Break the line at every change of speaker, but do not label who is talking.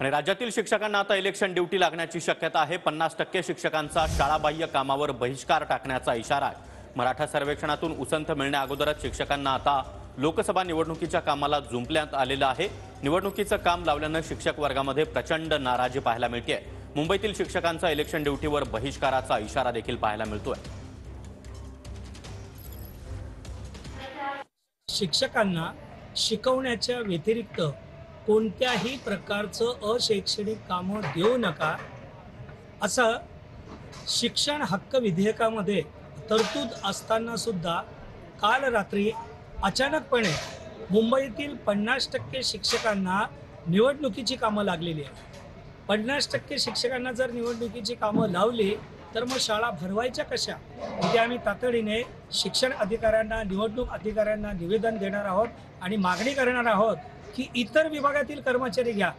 आणि राज्यातील शिक्षकांना आता इलेक्शन ड्युटी लागण्याची शक्यता आहे। 50% शिक्षकांचा शाळाबाह्य कामावर बहिष्कार टाकण्याचा इशारा आहे। मराठा सर्वेक्षणातून उसंत मिळण्याअगोदरच शिक्षकांना आता लोकसभा निवडणुकीच्या कामाला जुंपण्यात आलेलं आहे। निवडणुकीचं काम लावल्यानं शिक्षक वर्गामध्ये प्रचंड नाराजी पाहायला मिळते। मुंबईतील शिक्षकांचा इलेक्शन ड्युटीवर बहिष्काराचा इशारा देखील पाहायला मिळतोय।
शिक्षकांना शिकवण्याच्या व्यतिरिक्त कोणत्याही प्रकारचं अशैक्षणिक कामं देऊ नका, असं शिक्षण हक्क विधेयकामध्ये तरतूद असताना सुद्धा काल रात्री अचानकपणे मुंबईतील 50% शिक्षकांना निवडणुकीची कामं लागलेली आहेत। 50% शिक्षकांना जर निवडणुकीची कामं लावली तर मग शाळा भरवायच्या कशा? म्हणजे आम्ही तातडीने शिक्षण अधिकाऱ्यांना, निवडणूक अधिकाऱ्यांना निवेदन देणार आहोत आणि मागणी करणार आहोत की इतर विभागातील कर्मचारी घ्या,